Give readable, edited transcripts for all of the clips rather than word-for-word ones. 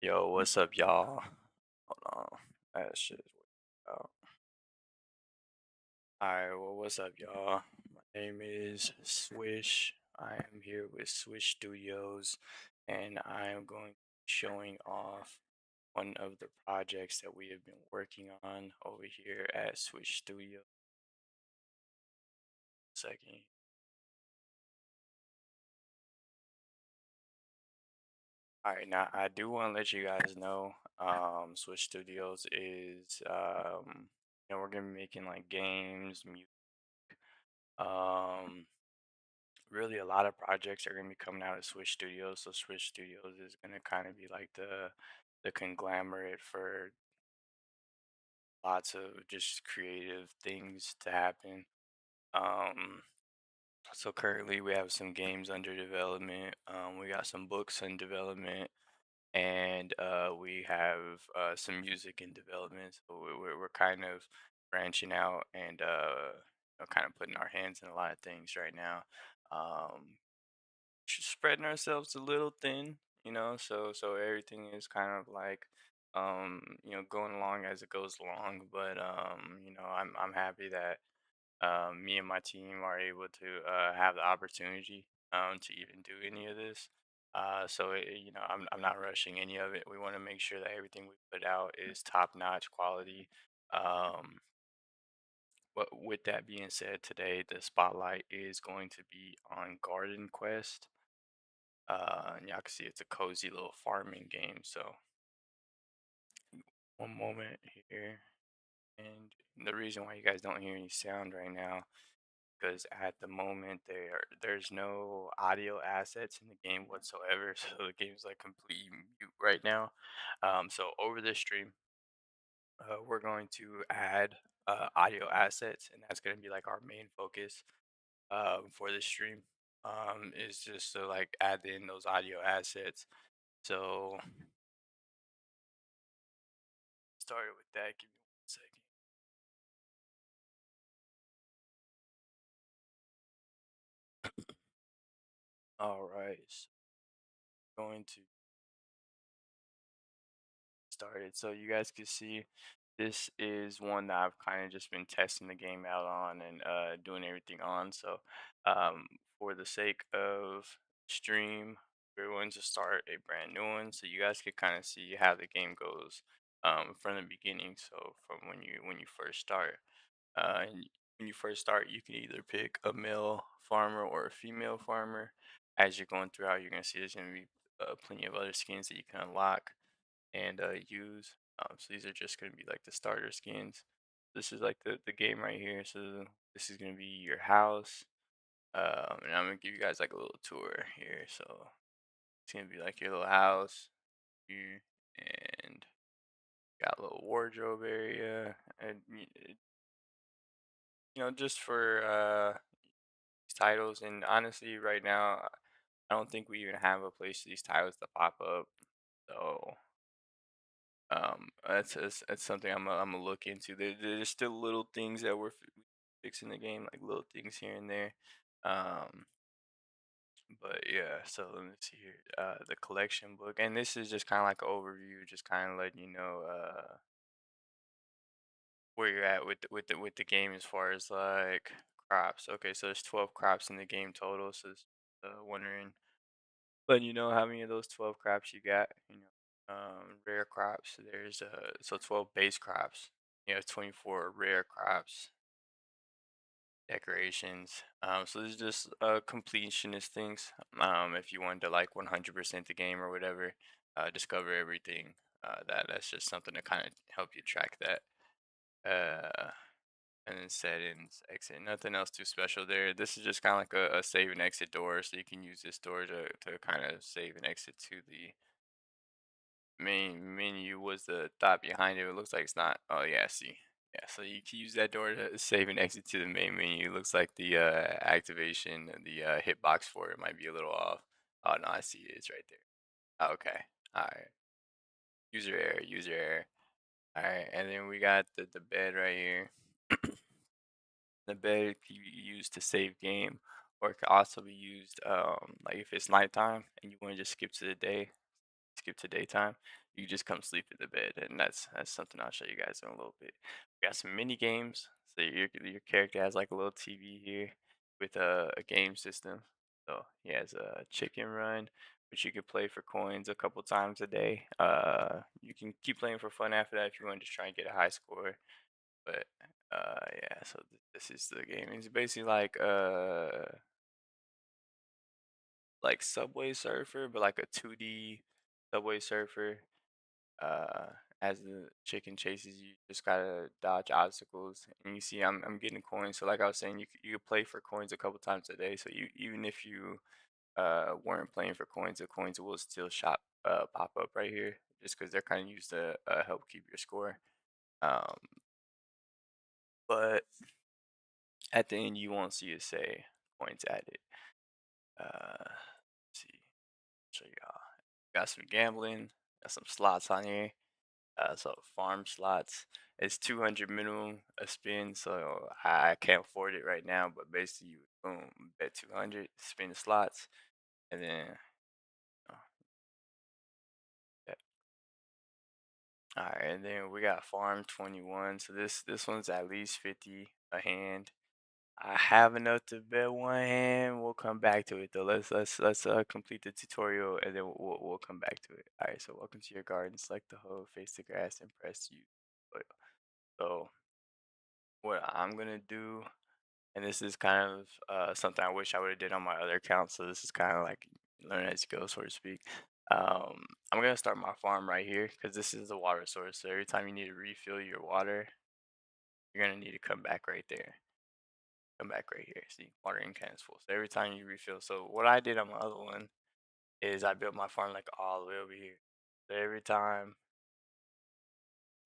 Yo, what's up, y'all? Hold on. That shit is out. Alright, well, what's up, y'all? My name is Swish. I am here with Swish Studios, and I am going to be showing off one of the projects that we have been working on over here at Swish Studio. Second. Alright, now I do want to let you guys know, Swish Studios is, we're gonna be making like games, music, um, really a lot of projects are going to be coming out of Switch Studios. So Switch Studios is going to kind of be like the conglomerate for lots of just creative things to happen. Um, so currently we have some games under development. We got some books in development, and we have some music in development. So we're kind of branching out and kind of putting our hands in a lot of things right now. Um, Spreading ourselves a little thin, so everything is kind of like going along as it goes along. But I'm happy that me and my team are able to have the opportunity to even do any of this. I'm not rushing any of it. We want to make sure that everything we put out is top notch quality. Um, but with that being said, today the spotlight is going to be on Garden Quest. And y'all can see it's a cozy little farming game. So one moment here, and the reason why you guys don't hear any sound right now, because at the moment there's no audio assets in the game whatsoever. So the game's like completely mute right now. So over this stream, we're going to add audio assets, and that's going to be like our main focus for this stream. Is just to like add in those audio assets. So started with that. Give me 1 second. All right, so going to start it. So you guys can see this is one that I've kind of just been testing the game out on and doing everything on. So for the sake of stream, we're going to start a brand new one, so you guys can kind of see how the game goes from the beginning. So from when you first start. And when you first start, you can either pick a male farmer or a female farmer. As you're going throughout, you're gonna see there's gonna be plenty of other skins that you can unlock and use. So these are just gonna be like the starter skins. This is like the game right here. So this is gonna be your house. And I'm gonna give you guys like a little tour here. So it's gonna be like your little house here, and got a little wardrobe area, and just for titles. And honestly, right now, I don't think we even have a place for these titles to pop up. So that's something I'm gonna look into. There's still little things that we're fixing the game, like little things here and there. Um, but yeah, so let me see here. The collection book, and this is just kind of like an overview, just kind of letting you know where you're at with the game as far as like crops. Okay, so there's 12 crops in the game total. So wondering, but you know how many of those 12 crops you got? Rare crops. There's 12 base crops. You have 24 rare crops, decorations. So this is just completionist things. If you wanted to like 100% the game or whatever, discover everything. That's just something to kind of help you track that. Uh, and then settings, exit. Nothing else too special there. This is just kind of like a save and exit door, so you can use this door to kind of save and exit to the main menu. Was the thought behind it? It looks like it's not. Oh yeah, see. Yeah, so you can use that door to save and exit to the main menu. Looks like the activation, the hitbox for it might be a little off. Oh no, I see it. It's right there. Oh, okay. All right. User error. User error. All right, and then we got the bed right here. The bed can be used to save game, or it can also be used like if it's nighttime and you want to just skip to the day, skip to daytime. you just come sleep in the bed, and that's something I'll show you guys in a little bit. We got some mini games. So your character has like a little TV here with a game system. So he has a chicken run, which you could play for coins a couple times a day. You can keep playing for fun after that if you want to just try and get a high score. But yeah, so this is the game. It's basically like Subway Surfer, but like a 2D Subway Surfer. uh as the chicken chases you, just gotta dodge obstacles. And you see I'm getting coins, so like I was saying, you could play for coins a couple times a day. So you, even if you weren't playing for coins, the coins will still pop up right here, just because they're kind of used to help keep your score. um but at the end you won't see it say points added. Let's see, show y'all. Got some gambling, got some slots on here. So farm slots, it's 200 minimum a spin, so I can't afford it right now. But basically, you boom, bet 200, spin the slots, and then oh, bet. All right, and then we got farm 21. So this one's at least 50 a hand. I have enough to bet one hand. We'll come back to it though. Let's complete the tutorial, and then we'll come back to it. All right. So welcome to your garden. Select the hoe, face the grass, and press U. So what I'm gonna do, and this is kind of something I wish I would have did on my other account. So this is kind of like learn as you go, so to speak. I'm gonna start my farm right here because this is the water source. So every time you need to refill your water, you're gonna need to come back right there. Come back right here. See, watering can is full. So every time you refill. So what I did on my other one is I built my farm like all the way over here. So every time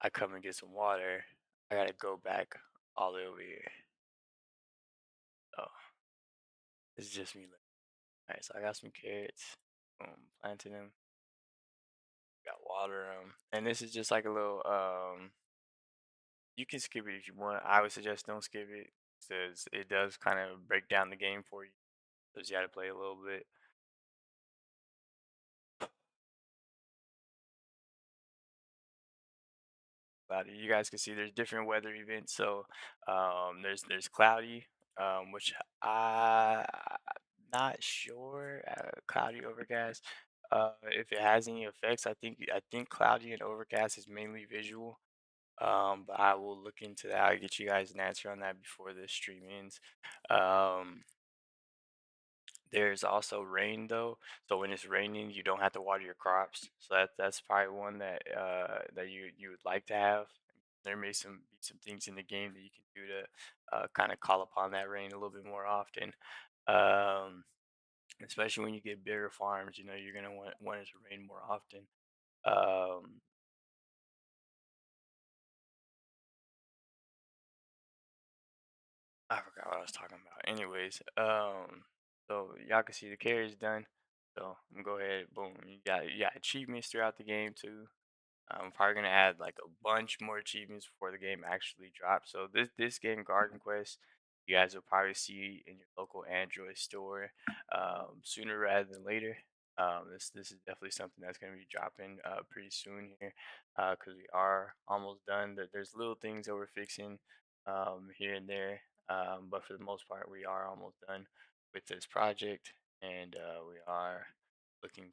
I come and get some water, I gotta go back all the way over here. So it's just me. Alright, so I got some carrots. Planted them. Got water them, and this is just like a little. You can skip it if you want. I would suggest don't skip it, because it does kind of break down the game for you. So you got to play a little bit. About it. You guys can see there's different weather events. So there's cloudy, which I not sure. Cloudy, overcast. If it has any effects, I think cloudy and overcast is mainly visual. But I will look into that. I'll get you guys an answer on that before this stream ends. Um, there's also rain though. So when it's raining, you don't have to water your crops. So that's probably one that you would like to have. There may be some things in the game that you can do to kind of call upon that rain a little bit more often. Um, especially when you get bigger farms, you're gonna want it to rain more often. Um, I forgot what I was talking about. Anyways, so y'all can see the carry's done. So I'm gonna go ahead, boom. You got achievements throughout the game too. I'm probably gonna add like a bunch more achievements before the game actually drops. So this game, Garden Quest, you guys will probably see in your local Android store sooner rather than later. This is definitely something that's gonna be dropping pretty soon here, because we are almost done. There's little things that we're fixing here and there, but for the most part, we are almost done with this project, and we are looking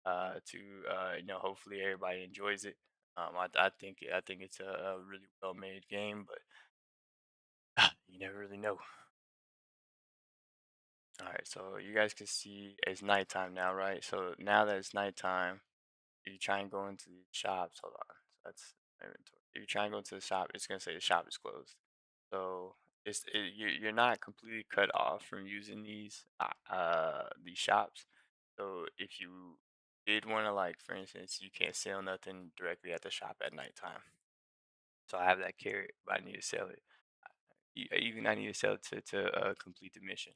to hopefully everybody enjoys it. I think it's a really well made game, but you never really know. All right, so you guys can see it's nighttime now, right? So now that it's nighttime, you try and go into the shops. Hold on, so that's inventory. If you try and go into the shop, it's gonna say the shop is closed. So you're not completely cut off from using these shops. So if you did want to, like, for instance, you can't sell nothing directly at the shop at nighttime. So I have that carrot, but I need to sell it. Even I need to sell it to complete the mission.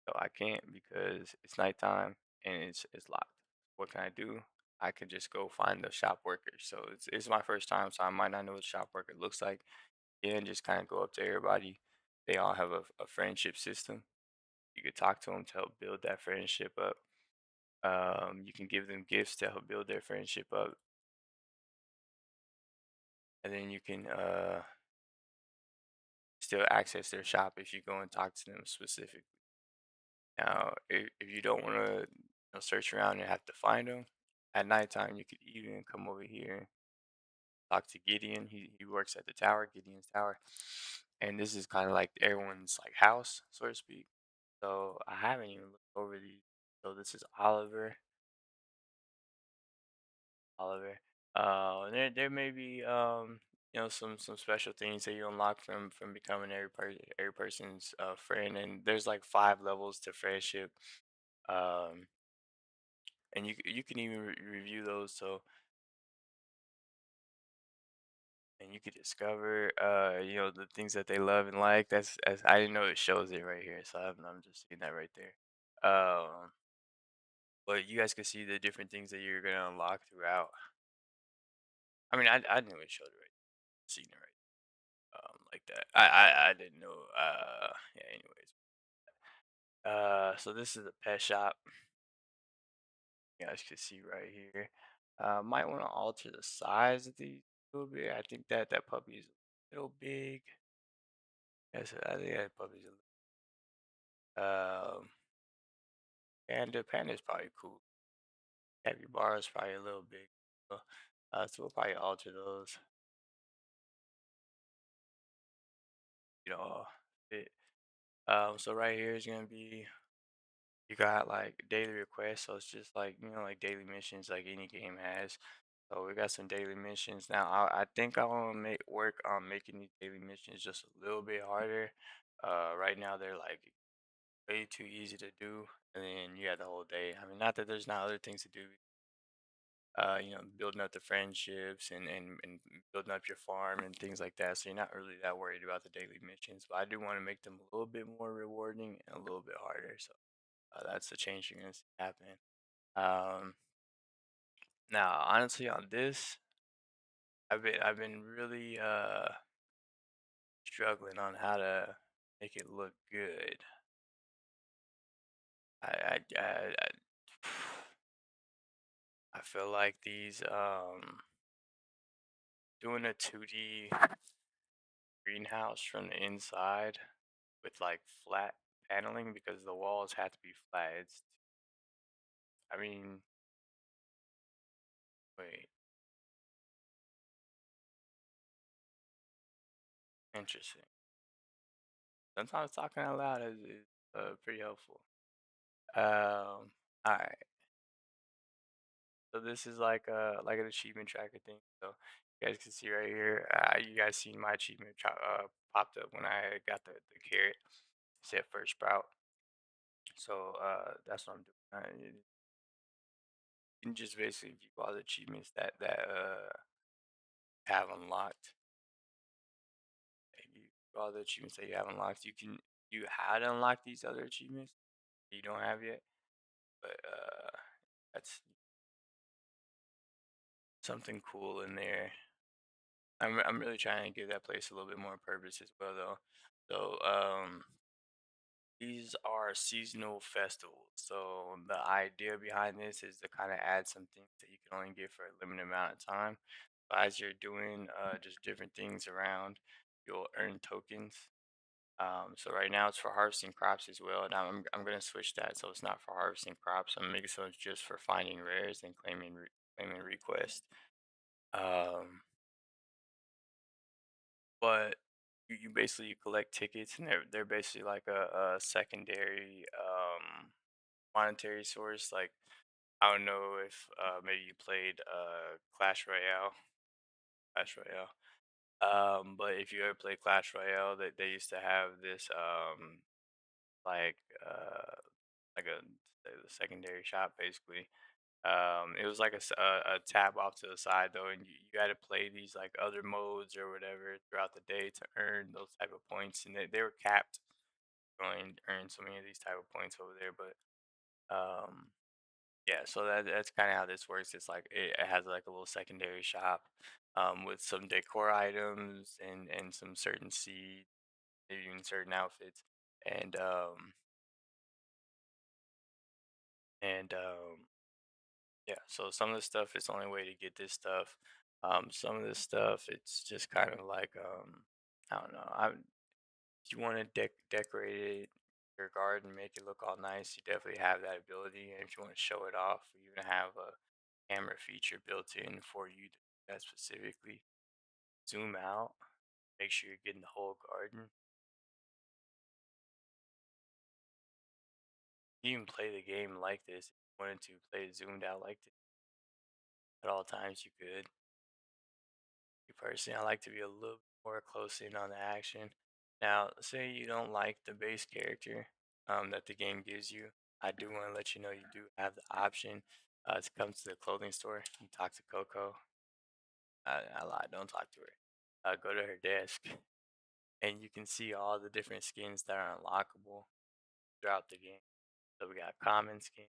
So I can't because it's nighttime and it's locked. What can I do? I could just go find the shop worker. So it's my first time, so I might not know what the shop worker looks like. And just kind of go up to everybody. They all have a friendship system. You could talk to them to help build that friendship up. You can give them gifts to help build their friendship up. and then you can still access their shop if you go and talk to them specifically. Now, if you don't want to search around and have to find them at nighttime, you could even come over here and talk to Gideon. He works at the tower, Gideon's tower, and this is kind of like everyone's like house, so to speak. So I haven't even looked over these. So this is Oliver. Oliver. There may be some special things that you unlock from becoming every person's friend, and there's like 5 levels to friendship. Um, and you can even review those. So and you could discover the things that they love and like. That's I didn't know it shows it right here, so I'm just seeing that right there. But you guys can see the different things that you're gonna unlock throughout. I mean, I didn't even show it right, seen it right, like that. I didn't know. Yeah. Anyways, so this is a pet shop. You guys can see right here. Might want to alter the size of these a little bit. I think that puppy is a little big. Yes, I think that puppy's Panda is probably cool. Heavy bar is probably a little big. So, so we'll probably alter those. Fit. So right here is gonna be you got like daily requests, so it's just like like daily missions like any game has. So we got some daily missions now. I think I want to make work on making these daily missions just a little bit harder. Right now they're like way too easy to do, and then you have the whole day. I mean, not that there's not other things to do, building up the friendships and building up your farm and things like that. So you're not really that worried about the daily missions, but I do want to make them a little bit more rewarding and a little bit harder. So that's the change you're gonna see happening. Um, Now, honestly, on this, I've been really struggling on how to make it look good. I I feel like these doing a 2D greenhouse from the inside with like flat paneling because the walls have to be flat. I mean, wait, interesting. Sometimes talking out loud is pretty helpful. All right. So this is like an achievement tracker thing. So you guys can see right here. You guys seen my achievement popped up when I got the carrot. Said first sprout. So that's what I'm doing. You can just basically view all the achievements that have unlocked. You all the achievements that you have unlocked. You had to unlock these other achievements that you don't have yet, but that's something cool in there. I'm really trying to give that place a little bit more purpose as well, though. So these are seasonal festivals. So the idea behind this is to kind of add some things that you can only get for a limited amount of time. So as you're doing just different things around, you'll earn tokens. So right now it's for harvesting crops as well. Now I'm gonna switch that so it's not for harvesting crops. I'm making so it's just for finding rares and claiming requests. Um, but you basically collect tickets and they're basically like a secondary monetary source. Like I don't know if maybe you played Clash Royale. But if you ever played Clash Royale, they used to have this like uh like a secondary shop basically. It was like a tab off to the side though, and you had to play these like other modes or whatever throughout the day to earn those type of points, and they were capped. Going earn so many of these type of points over there, but um, yeah. So that's kind of how this works. It's like it has like a little secondary shop with some decor items and some certain seeds, maybe even certain outfits, and um, and yeah. So some of the stuff is the only way to get this stuff. Some of this stuff, it's just kind of like I don't know. If you want to decorate it, your garden, make it look all nice, you definitely have that ability. And if you want to show it off, we even have a camera feature built in for you to do that specifically. Zoom out, make sure you're getting the whole garden. You even play the game like this. If you wanted to play it zoomed out like this at all times, you could. Me personally, I like to be a little more close in on the action. Now, say you don't like the base character that the game gives you. I do want to let you know you do have the option to come to the clothing store. You talk to Coco. I lied, don't talk to her. Go to her desk, and you can see all the different skins that are unlockable throughout the game. So we got common skins,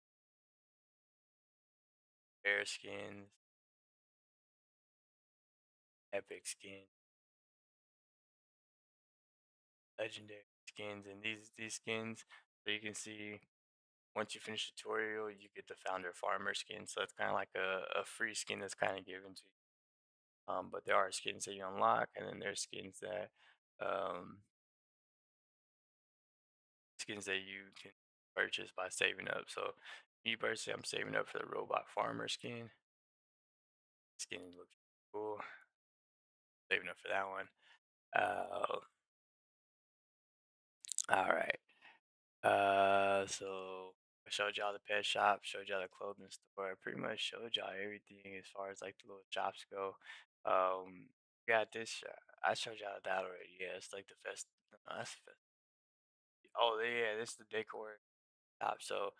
rare skins, epic skins, legendary skins, and these skins. So you can see once you finish the tutorial, you get the founder farmer skin. So it's kind of like a free skin that's kind of given to you. But there are skins that you unlock, and then there's um, skins that you can purchase by saving up. So me personally, I'm saving up for the robot farmer skin. Skin looks cool. Saving up for that one. Uh, all right. So I showed y'all the pet shop, showed y'all the clothing store. I pretty much showed y'all everything as far as like the little shops go. We got this. I showed y'all that already. Yeah, it's like the fest. No, that's the fest. Oh yeah, this is the decor top. So,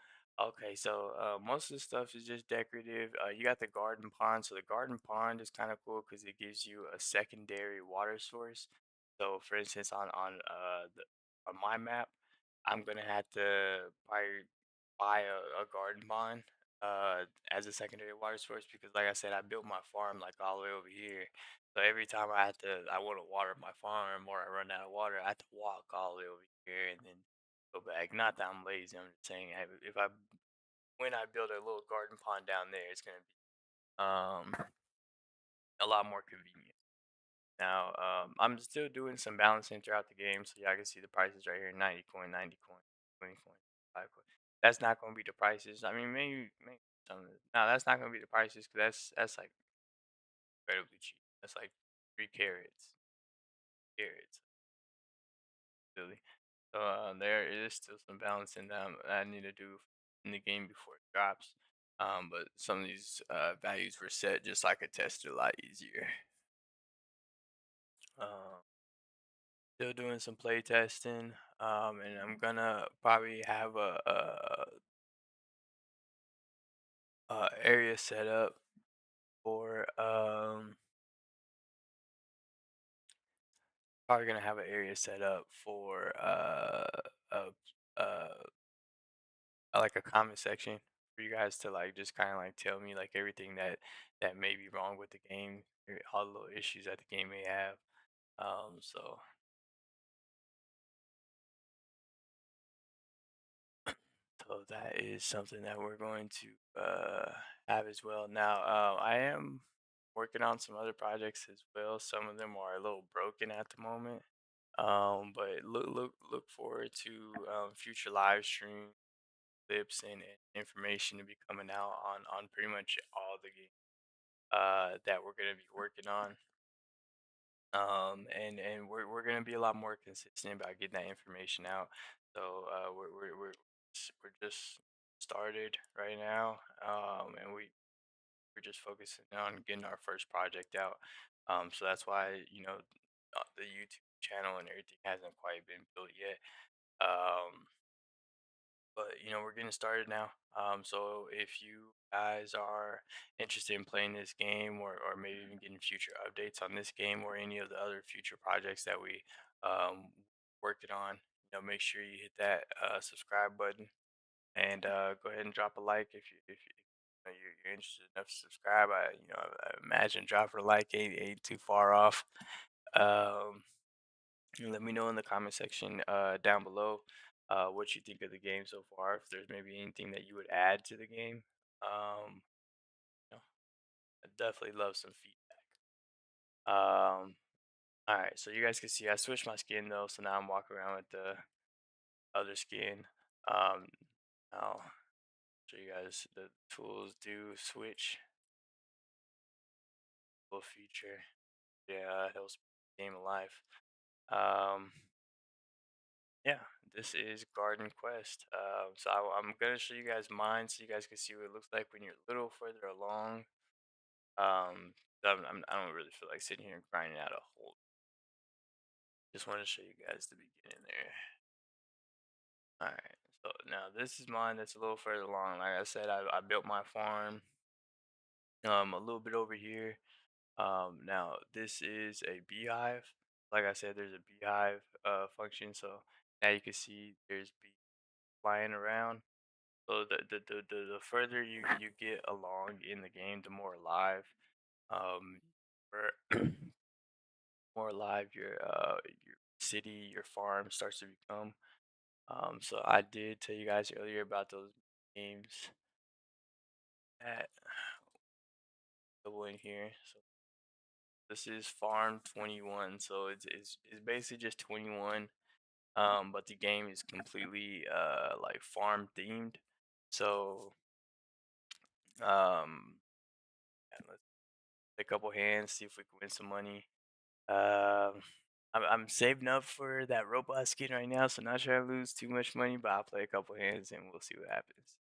okay, so most of the stuff is just decorative. You got the garden pond. So the garden pond is kind of cool because it gives you a secondary water source. So, for instance, on my map, I'm gonna have to buy a garden pond as a secondary water source because, like I said, I built my farm like all the way over here. So every time I want to water my farm or I run out of water, I have to walk all the way over here and then go back. Not that I'm lazy. I'm just saying if I when I build a little garden pond down there, it's gonna be a lot more convenient. Now I'm still doing some balancing throughout the game, so y'all can see the prices right here: 90 coin, 90 coin, 20 coin, 5 coin. That's not gonna be the prices. I mean, maybe some. No, that's not gonna be the prices because that's like incredibly cheap. That's like 3 carats. Really. So there is still some balancing that I need to do in the game before it drops. But some of these values were set just so I could test it a lot easier. Um, Still doing some play testing. And I'm gonna probably have a area set up for probably gonna have an area set up for uh uh like a comment section for you guys to like just kind of like tell me like everything that may be wrong with the game, all the little issues that the game may have. So that is something that we're going to have as well. Now, I am working on some other projects as well. Some of them are a little broken at the moment. But look forward to future live stream clips and information to be coming out on pretty much all the games that we're gonna be working on. And we're gonna be a lot more consistent about getting that information out. So we're just started right now, and we're just focusing on getting our first project out. So that's why the YouTube channel and everything hasn't quite been built yet. Um, but we're getting started now. So if you guys are interested in playing this game or maybe even getting future updates on this game or any of the other future projects that we working on, make sure you hit that subscribe button and go ahead and drop a like if you're interested enough to subscribe. I imagine dropping a like ain't too far off. Um, and let me know in the comment section down below what you think of the game so far. If there's maybe anything that you would add to the game, I definitely love some feedback. All right, so you guys can see I switched my skin though, so now I'm walking around with the other skin. Um, I'll show you guys the tools do switch full feature. Yeah, it helps keep the game alive. Um, yeah, this is Garden Quest. So I'm gonna show you guys mine so you guys can see what it looks like when you're a little further along. I don't really feel like sitting here and grinding out a whole. Just want to show you guys the beginning there. All right, so now this is mine. That's a little further along. Like I said, I built my farm a little bit over here. Now this is a beehive. Like I said, there's a beehive function. So now you can see there's bees flying around. So the further you get along in the game, the more alive um or more alive your city, your farm starts to become. So I did tell you guys earlier about those games that go in here. So this is Farm 21. So it's basically just 21. But the game is completely like farm themed. So and let's take a couple hands, see if we can win some money. Um, I'm saving up for that robot skin right now, so not trying to lose too much money, but I'll play a couple hands and we'll see what happens.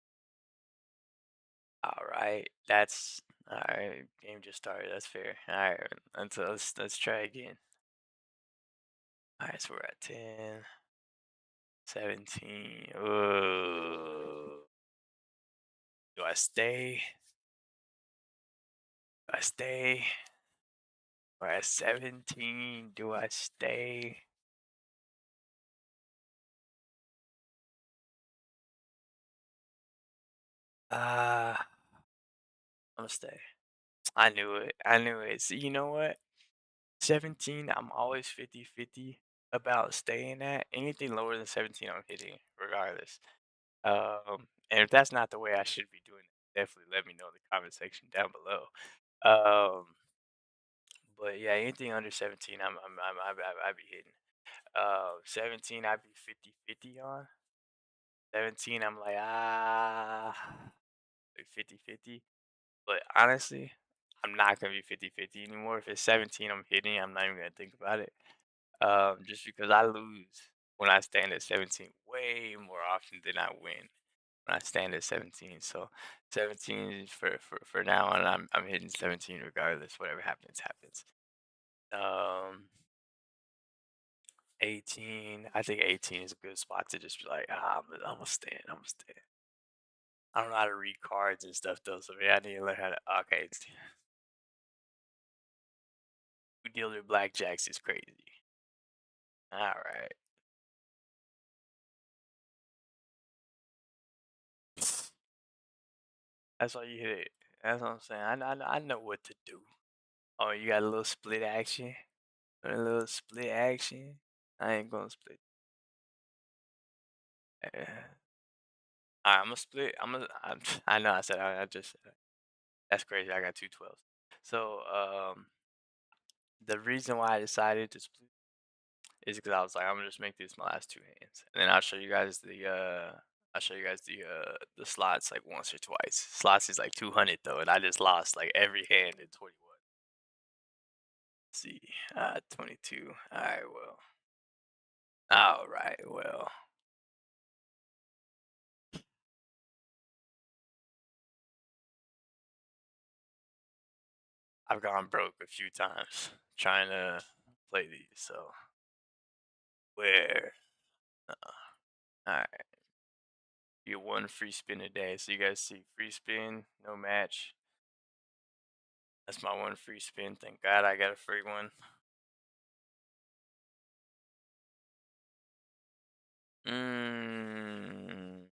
All right, that's all right. Game just started. That's fair. All right, let's try again. All right, so we're at 10, 17. Oh, do I stay? Do I stay? We're at 17. Do I stay? I'm gonna stay. I knew it. I knew it. So you know what? 17, I'm always 50-50 about staying at. Anything lower than 17, I'm hitting, regardless. And if that's not the way I should be doing it, definitely let me know in the comment section down below. But yeah, anything under 17, I be hitting. 17, I'd be 50-50 on. 17, I'm like, like 50-50. But honestly, I'm not gonna be 50-50 anymore. If it's 17, I'm hitting. I'm not even gonna think about it. Just because I lose when I stand at 17 way more often than I win when I stand at 17. So 17 is for now on. I'm hitting 17 regardless. Whatever happens, happens. Um, 18. I think 18 is a good spot to just be like, I'm gonna stand. I'm gonna stand. I don't know how to read cards and stuff though, so maybe I need to learn how to. Okay, two dealer blackjacks is crazy. All right. That's why you hit it. That's what I'm saying. I know what to do. Oh, you got a little split action? A little split action? I ain't gonna split. Alright, I'm gonna split. I know I said I just that's crazy. I got two 12s. So the reason why I decided to split is because I was like, I'm gonna just make this my last two hands, and then I'll show you guys the slots like once or twice. Slots is like 200 though, and I just lost like every hand in 21. See, 22. All right, well, I've gone broke a few times trying to play these. So where, all right, you get one free spin a day. So you guys see free spin, no match. That's my one free spin. Thank God I got a free one. Mm.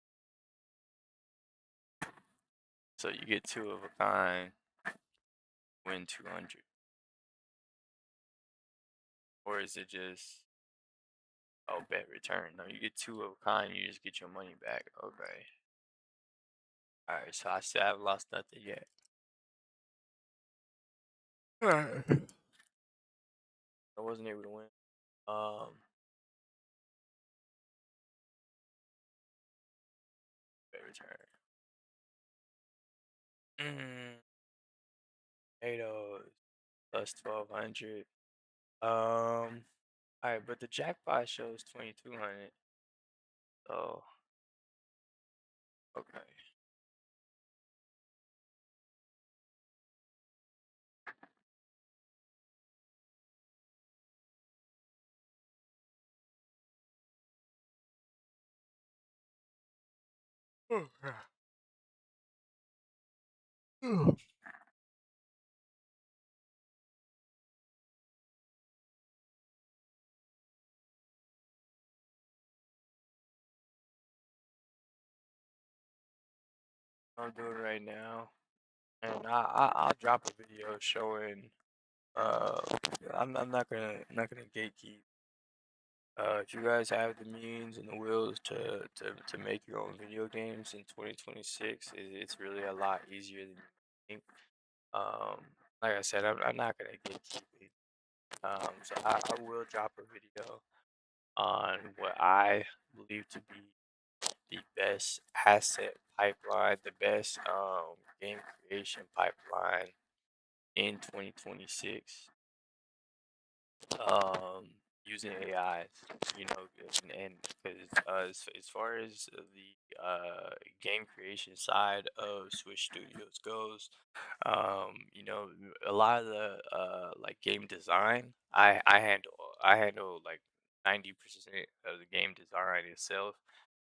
So you get two of a kind, win 200, or is it just bet return? No, you get two of a kind. You just get your money back. Okay. All right. So I still haven't lost nothing yet. I wasn't able to win. Um, return. Mm, potatoes plus 1200. All right, but the jackpot shows 2200. So okay. I'm doing right now, and I'll drop a video showing. Uh, I'm not gonna gatekeep. If you guys have the means and the wills to make your own video games in 2026, it's really a lot easier than you think. Um, like I said, I'm not gonna gatekeep it. So I will drop a video on what I believe to be the best asset pipeline, the best game creation pipeline in 2026, um, using AI, you know, and because as far as the game creation side of Switch Studios goes, you know, a lot of the like game design, I handle like 90% of the game design itself,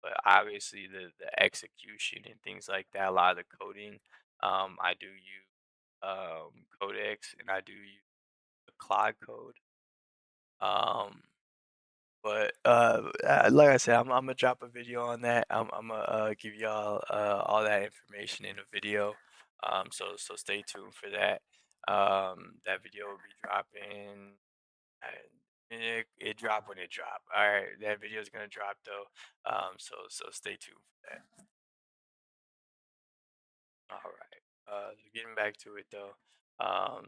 but obviously the execution and things like that, a lot of the coding, I do use Codex and I do use the Cloud Code. Um, but like I said, I'm gonna drop a video on that. I'm gonna give y'all all that information in a video. So stay tuned for that. That video will be dropping. It drop when it drop. All right, that video is gonna drop though. So stay tuned for that. All right. So getting back to it though.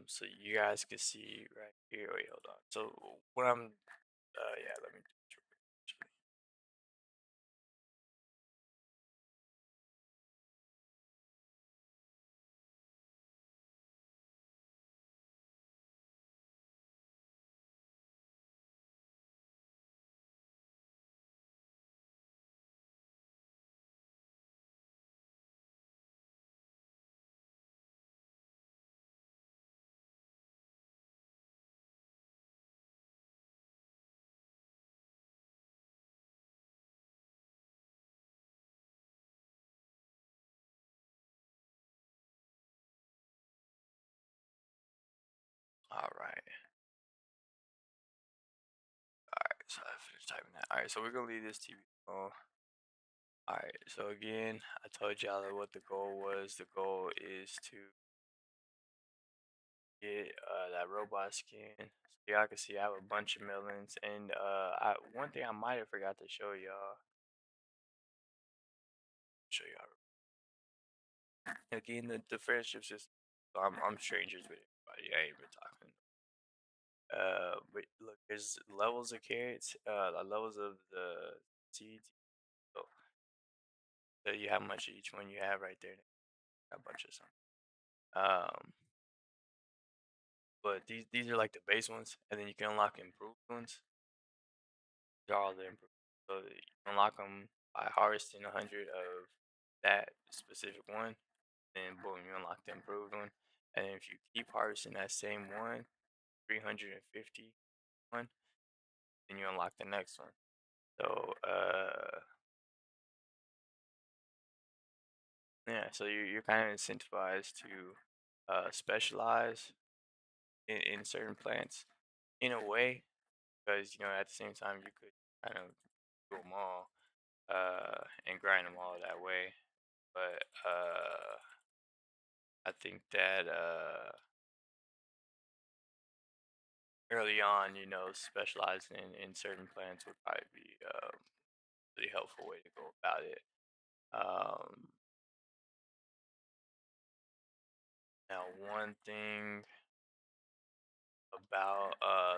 So you guys can see right here. Wait, hold on. So what I'm yeah, let me. All right. Alright, so I finished typing that. Alright, so we're gonna leave this TV alone. Alright, so again, I told y'all that what the goal was. The goal is to get that robot skin. So y'all can see I have a bunch of melons, and one thing I might have forgot to show y'all again the friendship system. So I'm strangers with everybody. I ain't been talking. But look, there's levels of carrots, levels of the seeds. So tell you how much each one you have right there. A bunch of some. Um, but these are like the base ones, and then you can unlock improved ones. These are all the improved. So you unlock them by harvesting 100 of that specific one, then boom, you unlock the improved one. And if you keep harvesting that same one, 350 one, then you unlock the next one. So yeah, so you're kind of incentivized to specialize in certain plants in a way, because you know at the same time you could kind of do them all and grind them all that way. But I think that early on, you know, specializing in certain plants would probably be a really helpful way to go about it. Um, Now, one thing about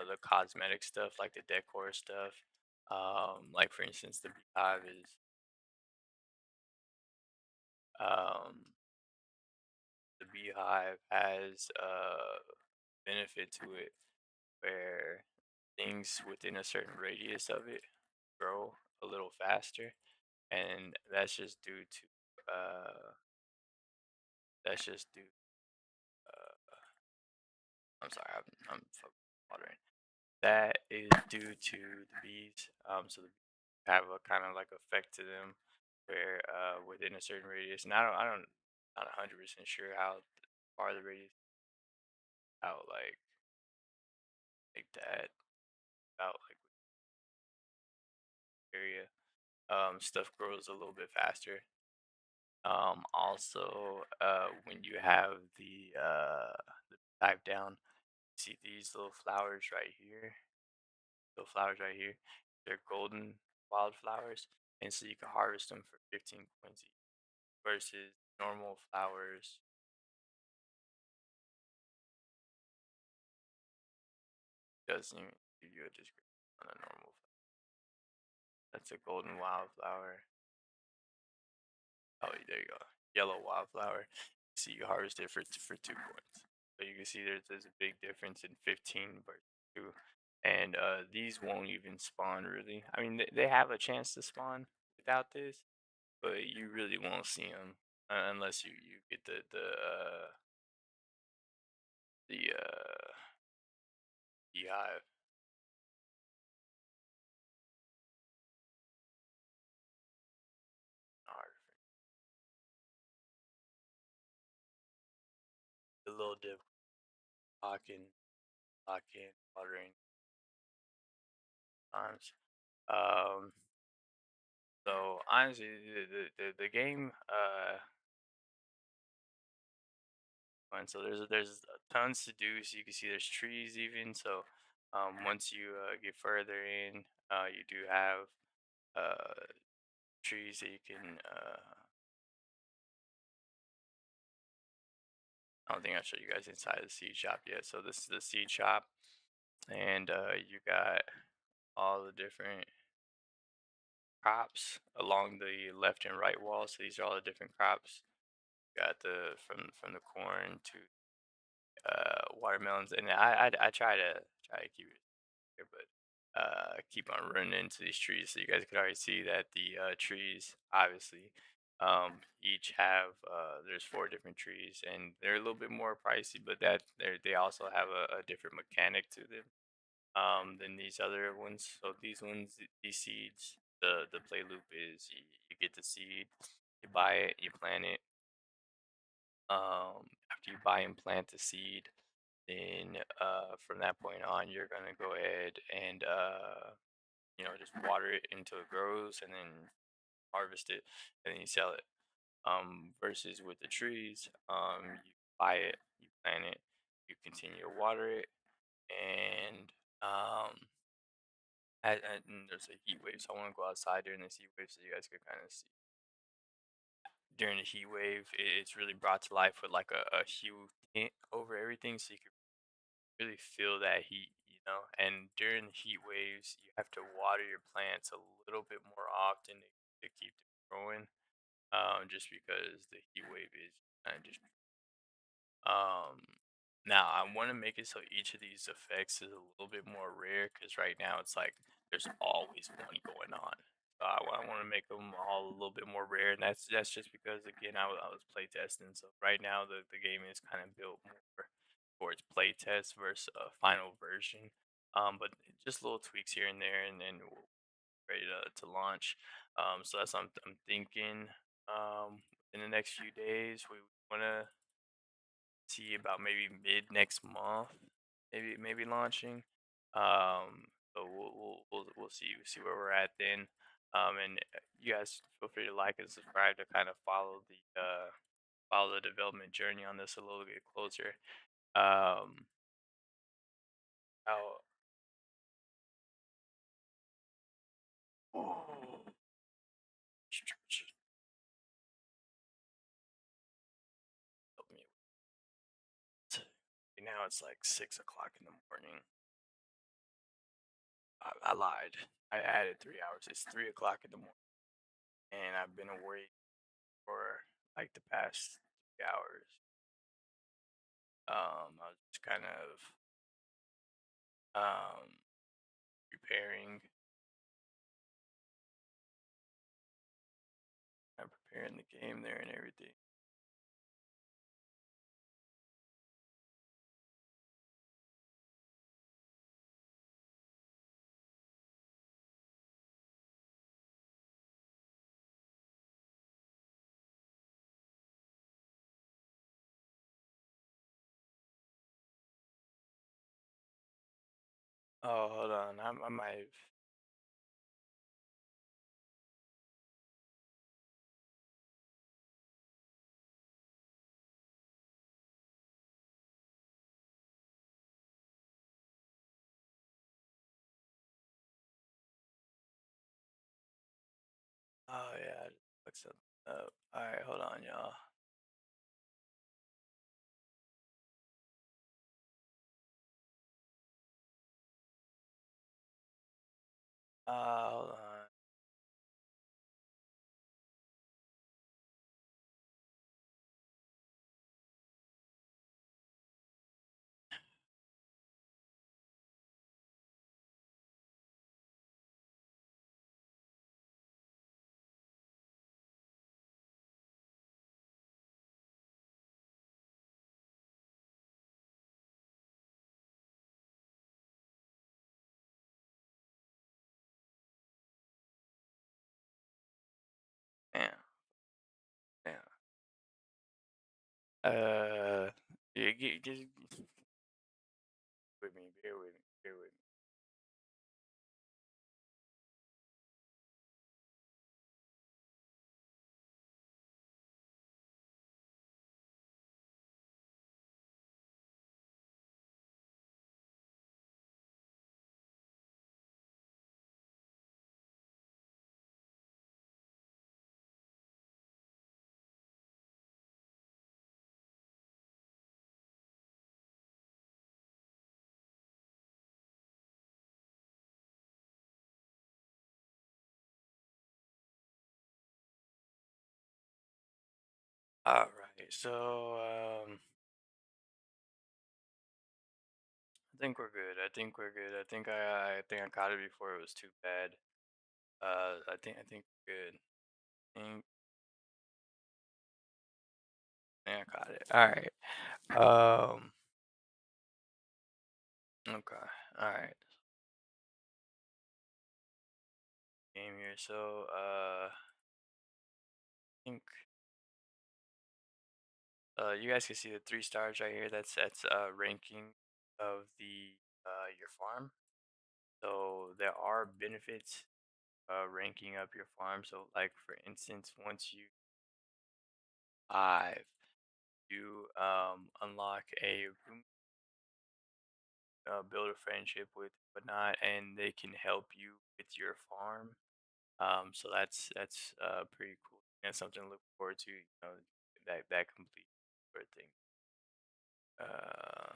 the cosmetic stuff, like the decor stuff. Like for instance, the beehive is um the beehive has a benefit to it where things within a certain radius of it grow a little faster, and uh that's just due I'm sorry, I'm watering. That is due to the bees. So the bees have a kind of like effect to them where within a certain radius, and I don't not 100% sure how far the radius out like that out like area. Stuff grows a little bit faster. Also, when you have the type down, see these little flowers right here. Little flowers right here. They're golden wildflowers, and so you can harvest them for 15 coins each. Versus normal flowers doesn't even give you a description on a normal flower. That's a golden wildflower. Oh, there you go. Yellow wildflower. See, you harvest it for 2 coins. So you can see there's a big difference in 15 versus 2. And these won't even spawn really. I mean, they have a chance to spawn without this, but you really won't see them unless you get the beehive. Or the little dip locking, locking, watering times. Um, so honestly, the game fun. So there's tons to do. So you can see there's trees even. So once you get further in, you do have uh trees that you can. I don't think I showed you guys inside the seed shop yet. So this is the seed shop, and you got all the different crops along the left and right wall. So these are all the different crops. Got the from the corn to watermelons, and I try to keep it here, but keep on running into these trees. So you guys could already see that the trees obviously each have there's 4 different trees, and they're a little bit more pricey, but they also have a different mechanic to them than these other ones. So these ones, these seeds, the play loop is you get the seed, you buy it, you plant it. After you buy and plant the seed, then from that point on, you're gonna go ahead and just water it until it grows, and then harvest it, and then you sell it. Versus with the trees, you buy it, you plant it, you continue to water it, and and there's a heat wave, so I want to go outside during this heat wave so you guys can kind of see. During the heat wave, it's really brought to life with like a hue tint over everything, so you can really feel that heat. And during the heat waves, you have to water your plants a little bit more often to keep them growing. Just because the heat wave is kind of just um, now I want to make it so each of these effects is a little bit more rare because right now it's like there's always one going on. So I want to make them all a little bit more rare, and that's just because again I was play testing. So right now the game is kind of built more towards play test versus a final version. But just little tweaks here and there, and then we're ready to launch. So that's what I'm thinking. In the next few days, we want to see about maybe mid next month, maybe launching. So we'll see where we're at then. And you guys feel free to like and subscribe to kind of follow the development journey on this a little bit closer. Um, how oh, help me now know it's like 6 o'clock in the morning. I lied. I added 3 hours. It's 3 o'clock in the morning, and I've been awake for like the past 3 hours. I was just kind of preparing, preparing the game there and everything. Oh, hold on. I might have. Oh yeah, I just looked something up. All right, hold on, y'all. Hold on. Yeah, yeah. Yeah, just with me. Bear with me. Bear with me. All right. So, I think we're good. I think we're good. I think I caught it before it was too bad. I think we're good. Think, yeah, I caught it. All right. Okay. All right. Game here. So, I think you guys can see the 3 stars right here. That's ranking of the your farm. So there are benefits ranking up your farm. So like for instance, once you five, you unlock a room, build a friendship with whatnot, and they can help you with your farm. So that's pretty cool. That's something to look forward to. You know, that complete sort of thing. Uh,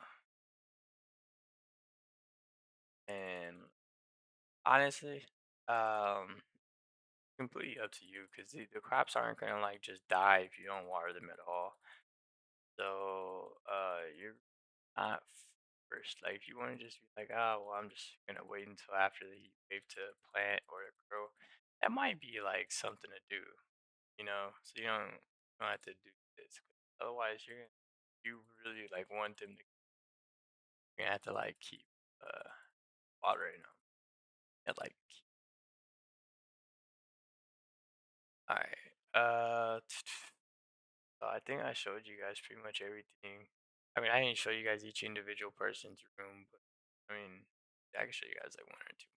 and honestly, um, completely up to you because the crops aren't gonna like just die if you don't water them at all. So you're not first. Like if you want to just be like, oh well, I'm just gonna wait until after the heat wave to plant or to grow. That might be like something to do, you know. So you don't have to do this. 'Cause otherwise, you really like want them to. You're gonna have to like keep uh watering them. And like, all right. So I think I showed you guys pretty much everything. I mean, I didn't show you guys each individual person's room, but I mean, I can show you guys like one or two.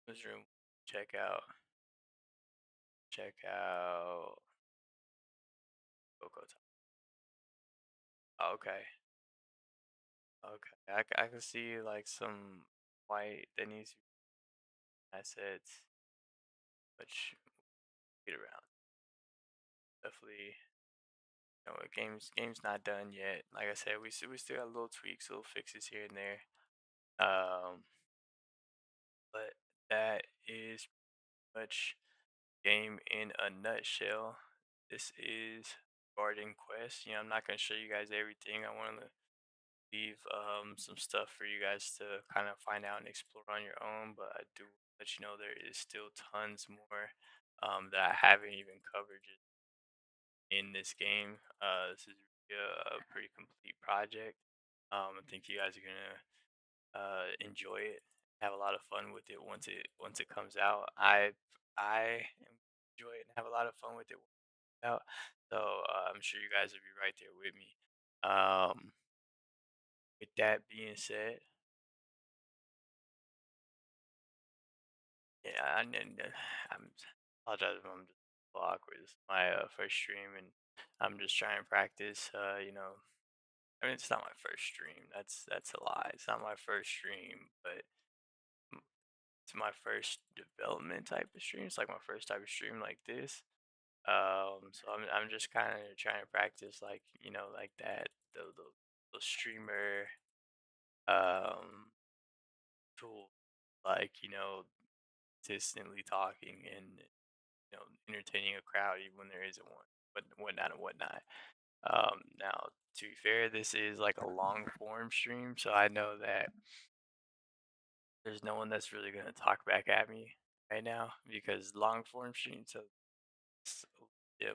This room, check out, check out Coco Top. Oh, okay, okay. I can see like some white that needs to be assets, which get around. Definitely, know, game's not done yet. Like I said, we still got little tweaks, little fixes here and there. But that is much game in a nutshell. This is Garden Quest. You know, I'm not gonna show you guys everything. I want to leave some stuff for you guys to kind of find out and explore on your own. But I do let you know there is still tons more that I haven't even covered in this game. This is really a pretty complete project. I think you guys are gonna enjoy it, have a lot of fun with it once it comes out. I enjoy it and have a lot of fun with it when it comes out. So I'm sure you guys will be right there with me. Um, with that being said, yeah, I'm apologize if I'm just a little awkward. This is my first stream, and I'm just trying to practice. You know, I mean, it's not my first stream. That's a lie. It's not my first stream, but it's my first development type of stream. It's like my first type of stream like this. So I'm just kind of trying to practice like you know like that the streamer um tool, like you know consistently talking and you know entertaining a crowd even when there isn't one, but whatnot and whatnot. Now to be fair, this is like a long form stream, so I know that there's no one that's really gonna talk back at me right now because long form streams have s- yeah,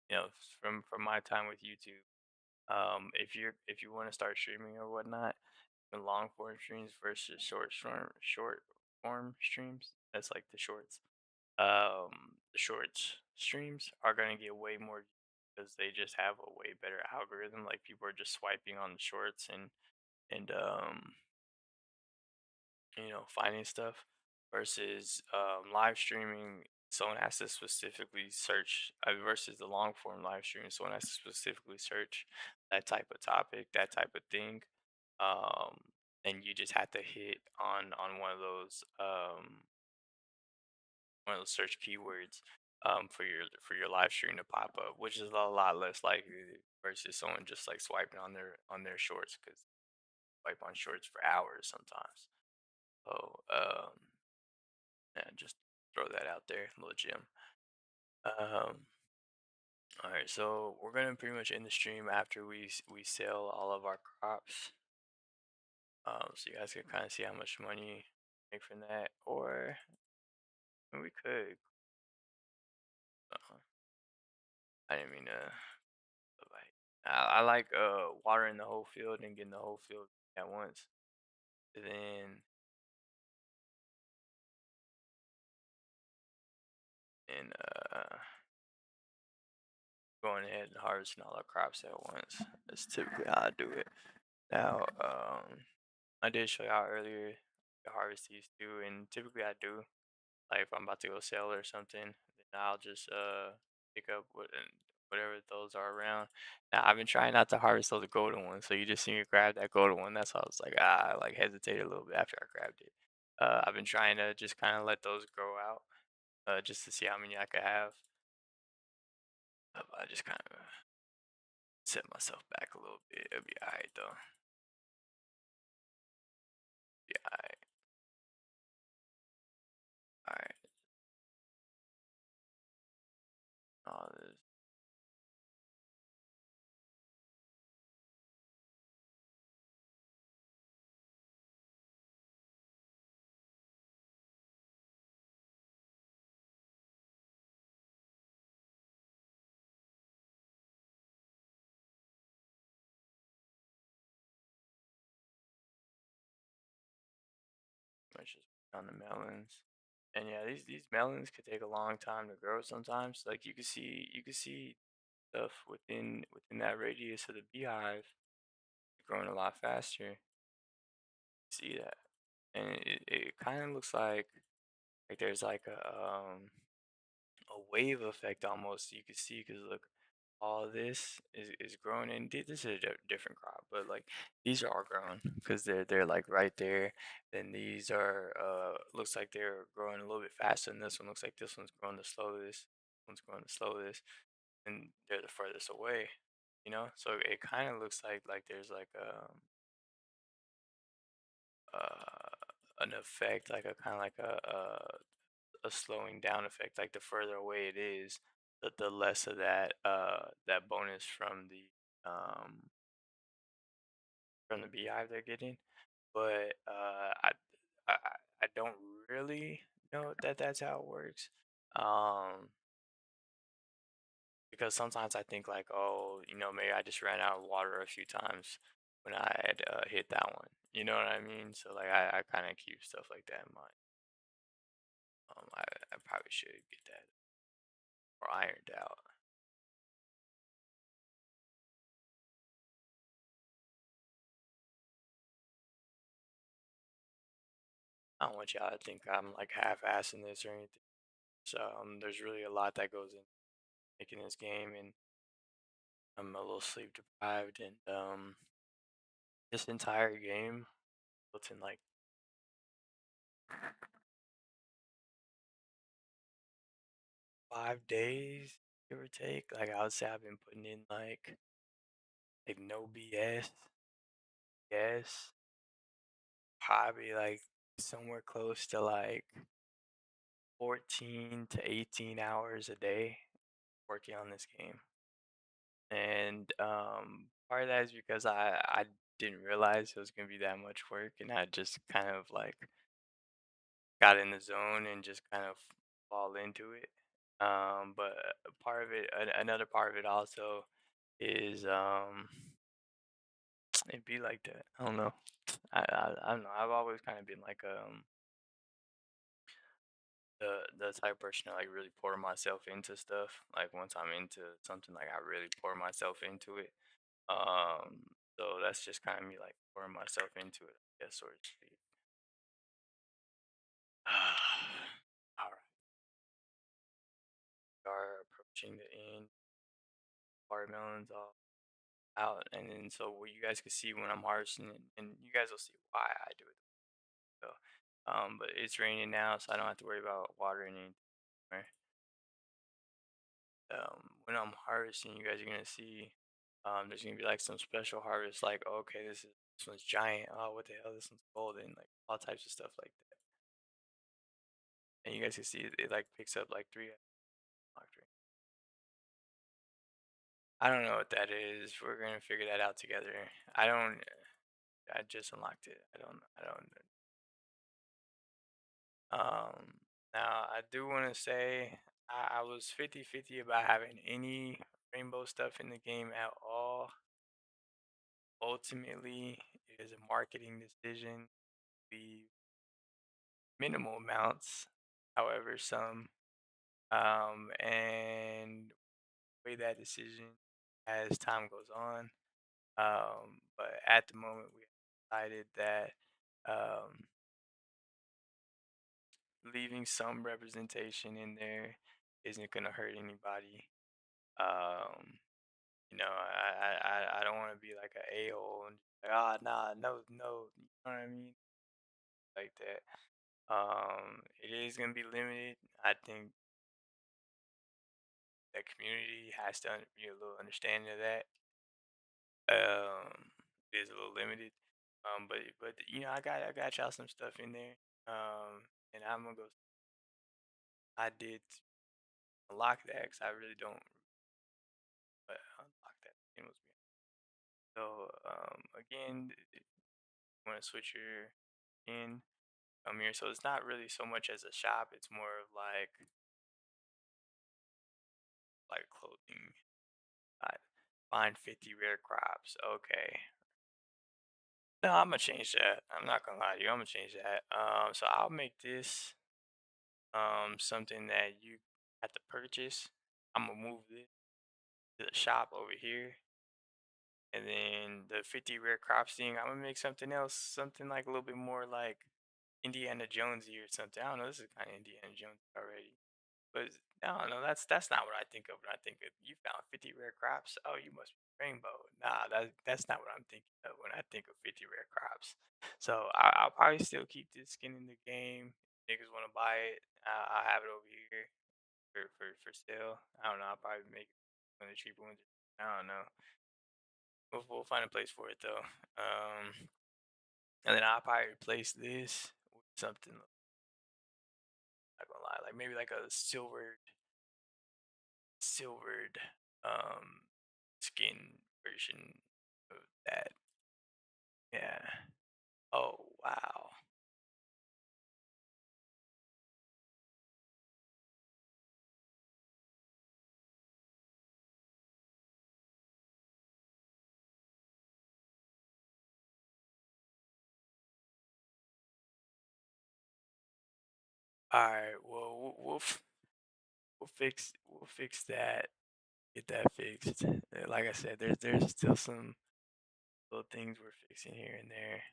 you know, from my time with YouTube. If you want to start streaming or whatnot, the long form streams versus short form streams, that's like the shorts. The shorts streams are gonna get way more because they just have a way better algorithm. Like people are just swiping on the shorts and you know, finding stuff versus live streaming. Someone has to specifically search versus the long form live stream. Someone has to specifically search that type of topic, that type of thing, and you just have to hit on one of those search keywords for your live stream to pop up, which is a lot less likely versus someone just like swiping on their shorts because swipe on shorts for hours sometimes. So yeah, just throw that out there, little gym. Um, all right, so we're gonna pretty much end the stream after we sell all of our crops. So you guys can kind of see how much money make from that, or I mean, we could. Uh, I didn't mean to. Like, I like watering the whole field and getting the whole field at once, and then going ahead and harvesting all our crops at once. That's typically how I do it. Now, I did show y'all earlier to harvest these too, and typically I do. Like if I'm about to go sell or something, then I'll just pick up whatever those are around. Now I've been trying not to harvest those golden ones, so you just see me grab that golden one. That's why I was like I like hesitated a little bit after I grabbed it. I've been trying to just kind of let those grow out, just to see how many I could have. I just kind of set myself back a little bit. It'll be alright though. Be alright. Alright. All this. Much just on the melons. And yeah, these melons could take a long time to grow sometimes. Like you can see stuff within that radius of the beehive growing a lot faster. See that. And it kind of looks like there's like a wave effect almost you can see because look all this is growing and this is a different crop but like these are all grown because they're like right there. Then these are looks like they're growing a little bit faster than this one. Looks like this one's growing the slowest, one's growing the slowest, and they're the furthest away. you know? So it kind of looks like there's like an effect, like a kind of like a slowing down effect. Like the further away it is, the less of that bonus from the beehive they're getting. But I I don't really know that that's how it works. Um, because sometimes I think like, oh, maybe I just ran out of water a few times when I had hit that one. You know what I mean? So like I kind of keep stuff like that in mind. I probably should get that more ironed out. I don't want y'all to think I'm like half-assing this or anything. So there's really a lot that goes in making this game, and I'm a little sleep deprived, and this entire game built in like 5 days, give or take. Like I would say I've been putting in like no BS, yes, probably like somewhere close to like 14 to 18 hours a day working on this game. And part of that is because I didn't realize it was gonna be that much work, and I just kind of like got in the zone and just kind of fall into it. But part of it, another part of it also is it'd be like that. I don't know. I don't know. I've always kind of been like the type of person to like really pour myself into stuff. Like once I'm into something, like I really pour myself into it. So that's just kind of me like pouring myself into it, I guess, so to speak. All right, we are approaching the end. Watermelons all out, and then so what you guys can see when I'm harvesting it, and you guys will see why I do it. So, but it's raining now, so I don't have to worry about watering anything. Right? When I'm harvesting, you guys are gonna see. There's gonna be like some special harvest, like okay, this one's giant. Oh, what the hell? This one's golden. Like all types of stuff like that. And you guys can see it like picks up like three. I don't know what that is. We're gonna figure that out together. I don't. I just unlocked it. I don't. I don't. Now I do want to say I was 50-50 about having any rainbow stuff in the game at all. Ultimately, it is a marketing decision. The minimal amounts, however, some, and weigh that decision as time goes on. But at the moment, we decided that um, leaving some representation in there isn't gonna hurt anybody. Um, I don't want to be like a hole and like, ah, nah, no, no, you know what I mean, like that. It is gonna be limited. I think the community has to be a little understanding of that. It is a little limited. But I got y'all some stuff in there. And I'm gonna go. I did unlock that because I really don't unlock that. It was me. So again, want to switch your in come here. So it's not really so much as a shop. It's more of like clothing. I find 50 rare crops. Okay. No, I'm gonna change that. I'm not gonna lie to you. I'm gonna change that. So I'll make this something that you have to purchase. I'm gonna move this to the shop over here, and then the 50 rare crops thing. I'm gonna make something else, something like a little bit more like Indiana Jonesy or something. I don't know. This is kind of Indiana Jones already. But I don't know. That's not what I think of when I think of you found 50 rare crops. Oh, you must be rainbow. Nah, that's not what I'm thinking of when I think of 50 rare crops. So I'll probably still keep this skin in the game. Niggas want to buy it. I'll have it over here for sale. I don't know. I'll probably make it one of the cheaper ones. I don't know. we'll find a place for it though. And then I'll probably replace this with something. Not gonna lie, like maybe like a silvered um skin version of that. Yeah. Oh wow. All right. Well, we'll fix that. Get that fixed. Like I said, there's still some little things we're fixing here and there.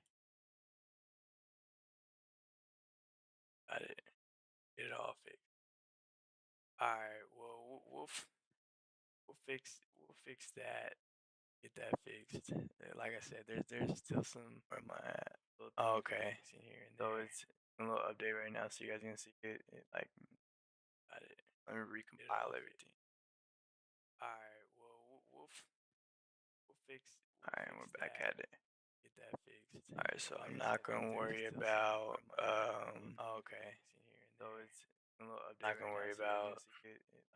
Got it. Get it all fixed. All right. Well, we'll fix that. Get that fixed. Like I said, there's still some where am I at? Little oh, okay. In here and so there. It's a little update right now, so you guys can see it like got it. Let me recompile everything. All right. Well, All right, we're back at it. Get that fixed. All right, so I'm not gonna worry about oh, okay. In here and so there. It's a little update. Not gonna worry about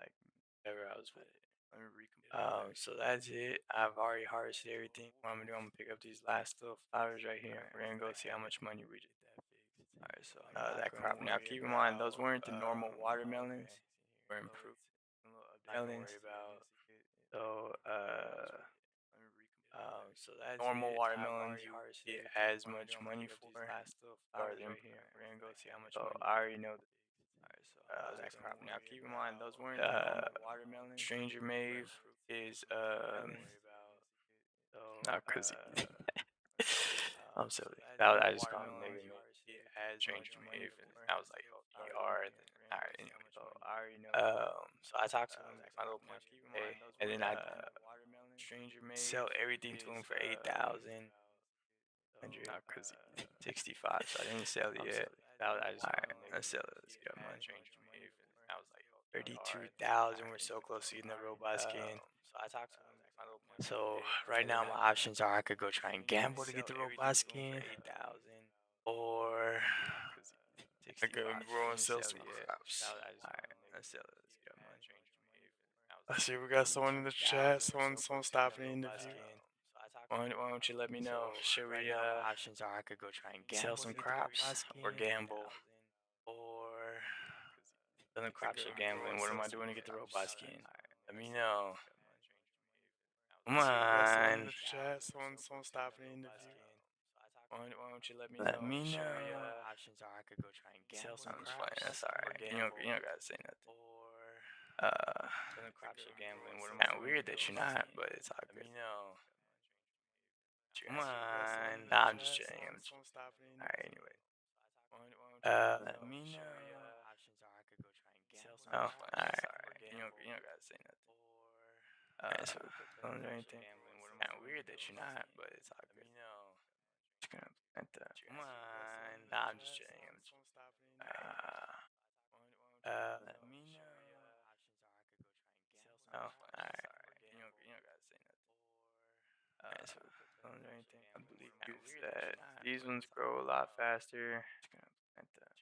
like whatever I was with. Let me recompile. So that's it. I've already harvested everything. What I'm gonna do, I'm gonna pick up these last little flowers right here. We're gonna go see how much money we just alright, so that crop. Now keep in mind those weren't the normal watermelons. Were improved melons. So so that's normal watermelons you get as much money for. Or the we're gonna go see how much money. I already know that crop. Now keep in mind those weren't the normal watermelons. Stranger Mave is not cause I'm silly. I just called him nigga Mave. Stranger Mave, and I was like, oh, ER. And then, all right, anyway. So I talked to him, my little point today, and then I sell everything to him for 8,000. Not cause 65, so I didn't sell it yet. I just alright, let's sell it. Let's get money. I was like, 32,000. We're so close to getting the robot skin. So I talked to him. So right now my options are I could go try and gamble to get the robot skin, or I could go and sell some crops. Alright, let's sell it. Let's get money. I see we got someone in the chat. Someone stopping the interview. Why don't you let me know? Should we options are I could go try and sell some crops or gamble, or selling crops or gambling? What am I doing to get the robot skin? Let me know. Come on. In the chat, someone stopping the interview. Why don't you let me know? Let me know. Options are I could go try and gamble. Sell some crops. That's alright. You don't gotta say nothing. Selling crops or gambling. What am I doing? Weird that you're not, but it's all good. Let me know. Come on. Nah, I'm just kidding. Alright, anyway. Let me know. Options are I could go try and gamble. Oh, alright. You don't gotta say nothing. Alright, so anything. Kind of weird that you're not, but it's all good. Just gonna plant that. Come on. Nah, I'm just kidding. Let me know. Oh, alright. You don't gotta say nothing. Alright, so anything. I believe that these ones grow a lot faster.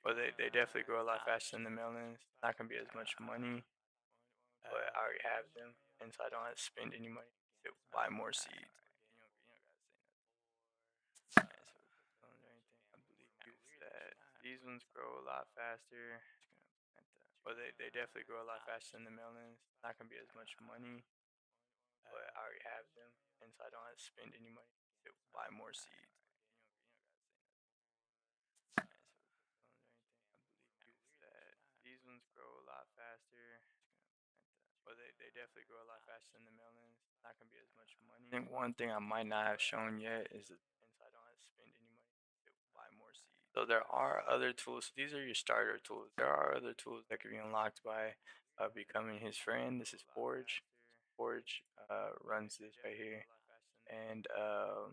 Well, they definitely grow a lot faster than the melons. Not gonna be as much money, but I already have them, and so I don't have to spend any money to buy more seeds. I believe that these ones grow a lot faster. Well, they definitely grow a lot faster than the melons. Not gonna be as much money, but I already have them, and so I don't have to spend any money to buy more seeds. I believe that these ones grow a lot faster. Well, they definitely grow a lot faster than the melons. Not gonna be as much money. I think one thing I might not have shown yet is that, and so I don't have to spend any money to buy more seeds. So there are other tools. These are your starter tools. There are other tools that can be unlocked by becoming his friend. This is Forge. Forge runs this right here, and I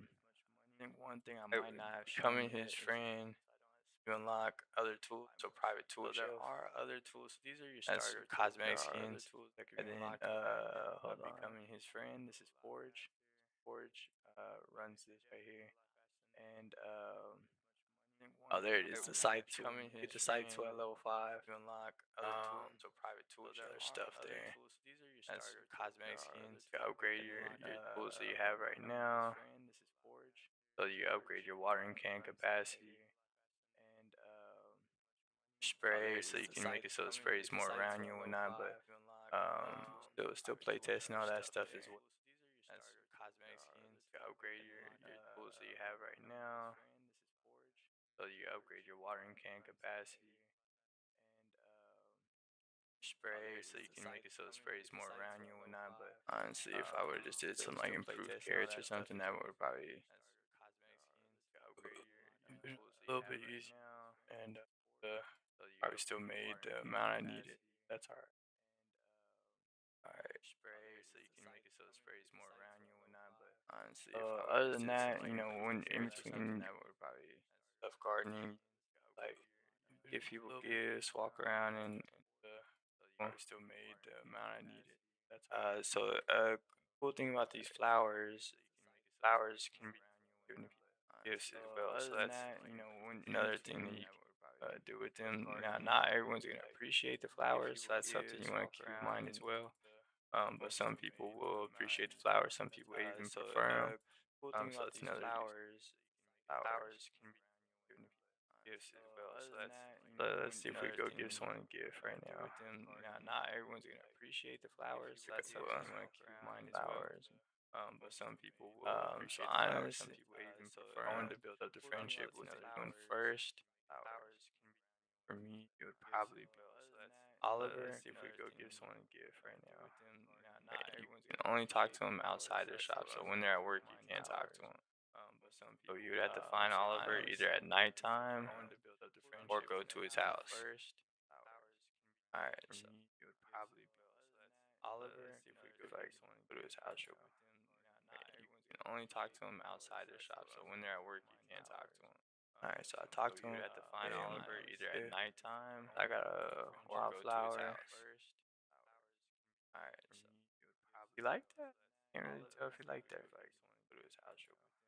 think one thing I might not have shown becoming his friend. You unlock other tools, so private tool. So there are other tools. These are your starter cosmetic skins. Tools that can be and then hold on. Becoming his friend. This is Forge. Forge runs this right here, and oh, there it is. The site tool. You get the site tool at level 5. You unlock other tools, so private tools, other stuff there. That's your cosmetic skins. You upgrade your tools that you have right now. So you upgrade your watering can capacity and spray, so you can make it so it sprays more around you and whatnot. But still play testing all that stuff as well. That's your cosmetic skins. You upgrade your tools that you have right now. So you upgrade your watering can capacity and spray, so you can make it so it sprays more around you and whatnot. But honestly, if I would have just did some like improved carrots or something, that would probably been a little bit easier and probably still made the amount I needed. That's alright. Alright. Spray, so you can make it so it sprays more around you and whatnot. But honestly, if I would Other just than did some that, like when improved in carrots or something, between that would probably stuff gardening, like give people gifts, walk around, and probably still made the amount I needed. That's so cool thing about these flowers can be given gifts as well. So other than that's that, when in another thing that between you can do with them. Now, not everyone's gonna appreciate the flowers, so that's something you want to keep in mind as well. But some people will appreciate the flowers. Some people even prefer them. cool thing So about that's these another use. Flowers. flowers can be given Gifts as well. other So than that's that, let's when see if we another go thing give someone a gift right do now. with them, Now, not everyone's gonna appreciate the flowers, so that's something you want to keep in mind as well. flowers. But some people will So appreciate the flowers. Some honestly, people even so prefer I them. wanted to build up the Cool thing friendship about with these anyone flowers, first. for me, it would probably be So that's Oliver. let's see if we Another go thing give someone a gift to right do now. with them. Now, not Right, you everyone's can gonna only talk appreciate to the them flowers, outside so the that's shop. So something when you they're want at to keep work, in you mind can't as talk well. to them. But some So people you would have to will find appreciate the Oliver flowers. either at nighttime I wanted to build up the or friendship go with to his anyone house. first. All right, For so me, it would probably be Oliver. let's see if we If go I give someone go to to his go house. do with them, not Right, you everyone's can gonna only talk appreciate to the them flowers, outside so the that's shop. what So I'm when they're keep at in work, you mind can't talk flowers. to them. All right, But so I some talked people to you would him. have to find Gave him Oliver his either at gift. nighttime I got a or go to his wildflower. house. All right, For so me, it would you probably like be that? Can't really tell if you like that. if I go to his house real quick.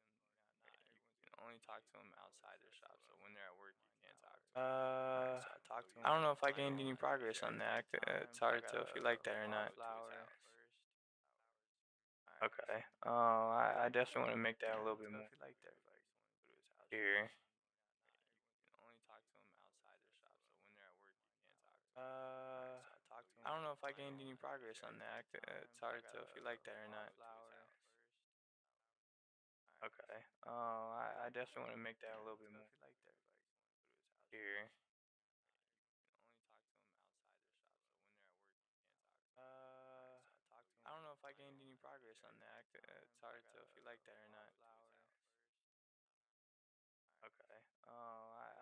Right, you can only talk to them outside the shop. So when they're at work, you can't talk to them. All right, Uh, so I talked to I him. don't know if I Find gained any Oliver progress either on at that. nighttime It's hard to or tell if you like that or not. go to his house. All right, Okay. so you I like that? definitely want to make that Can't a little really bit tell more if you like that. If I go to his house. here. You can only talk to them outside the shop. So when they're at work, you can't talk to them. All right, Uh, so I talked to I him. don't know if I Find gained any Oliver progress either on at that. It's nighttime hard to tell if you like that or or not. go to his house. All right, Okay. so you I like that? definitely want to make that Can't a really little bit tell more if you like that. If I go to his house. here. You can only talk to them outside the shop. So when they're at work, you can't talk to them. All right, Uh, so I talked to I him. don't know if I Find gained any Oliver progress either on at that. It's nighttime hard to tell if you like that or not. or go to his house. All right, Okay. so I definitely want to make that a can't little really bit tell more if you like that. If I go to his house. here. You can only talk to them outside the shop. So when they're at work, you can't talk to them. All right, Uh, so I talked to I him. don't know if I Find gained any Oliver progress either on at that. It's nighttime hard to tell if you like that or not. or go to his house. Okay.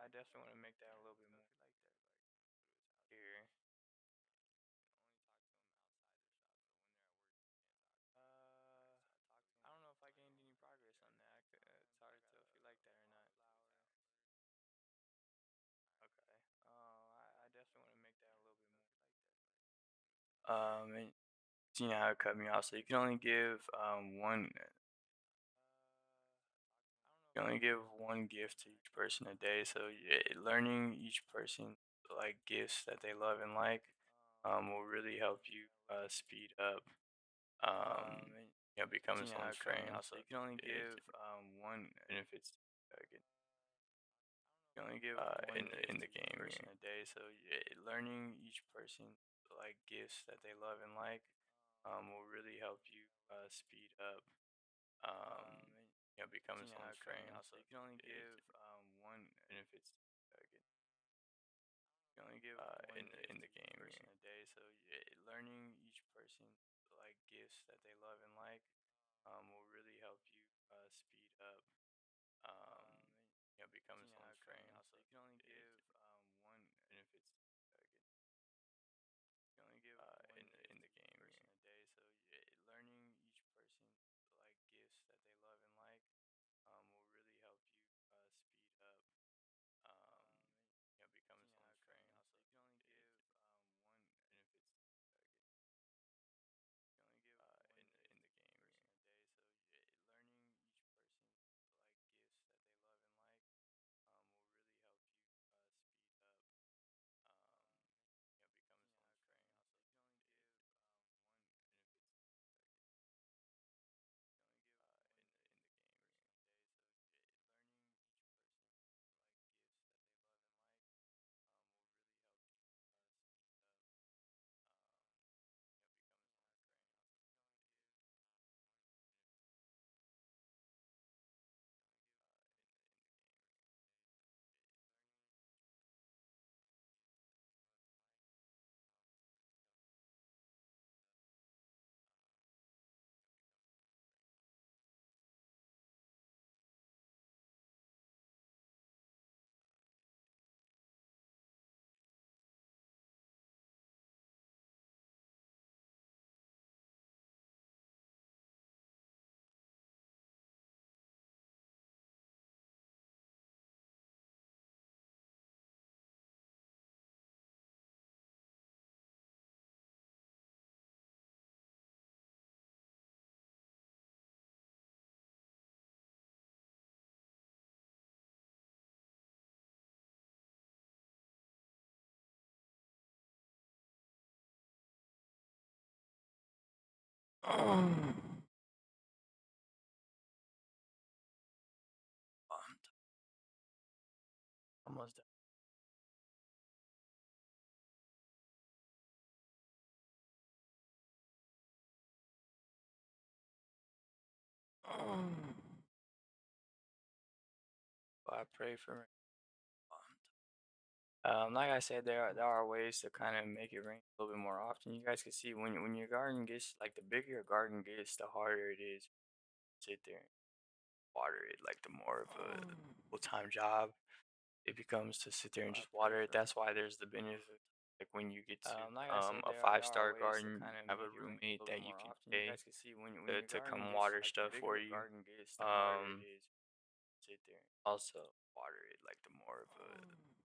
I definitely want to make that a little bit Tell more. if you like that. If I go to his house. And you know how it cut me off. So you can only give one. I don't know You if I only gained give any one progress on gift to that. each person a day. So learning each person like gifts that they love and like will really help you speed up And becoming you know how someone's it cut me friend. off. So So you can only it give one. benefits You can only give one in gift the to each game person here. a day. So Learning each person like gifts that they love and like will really help you speed up um, becoming you know how someone's it cut me friend. off. So So you can only it give one. benefits You can only give one in gift the to each game person here. a day. So Learning each person like gifts that they love and like will really help you speed up um, becoming you know how someone's it cut me friend. off. So So you can only give one. benefits You can only give one gift in to the each game person here. a day. So Learning each person like gifts that they love and like will really help you speed up um, becoming you know how someone's it cut me friend. off. So So you can only give one. benefits You can only give one in gift the to game each here. person a day. So Um, almost done. I pray for. Like I said, there are ways to kind of make it rain a little bit more often. You guys can see when your garden gets like the bigger your garden gets, the harder it is to sit there and water it. Like the more of a full-time job it becomes to sit there and just water it. That's why there's the benefit. Like when you get to Like I said, a there are five-star ways to garden, kind you of have a make it rain a roommate little that bit you more can often. You pay guys can see when your to garden come gets water like the stuff bigger for your you. garden gets, the harder it is to sit there and Also water it like the more of a